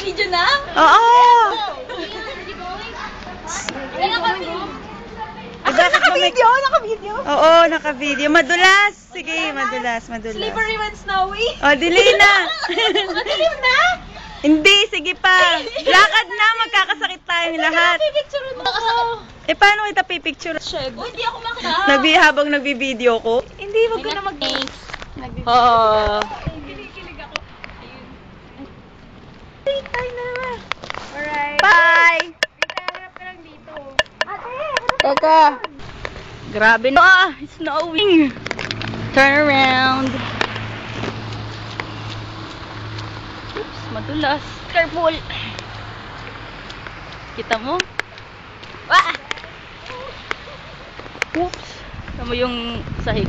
Naka-video na? Oo! Naka-video? Naka-video? Oo, naka-video. Madulas! Sige, madulas. Slippery when snowy? O, delay na! Madilim na? Hindi, sige pa. Lakad na, magkakasakit tayong lahat. Picture mo ako. Eh, paano kita pipicture? Oh, hindi ako makita. Habang nagbibideo ko? Hindi, wag ko na Thanks. Oo. Kinikilig ako. Tayo na naman. Alright. Bye! Harap ka lang dito. Ate! Teka. Grabe na. It's snowing. Turn around. Oops, madulas. Careful. Kita mo? Ah! Oops. Tama yung sahig.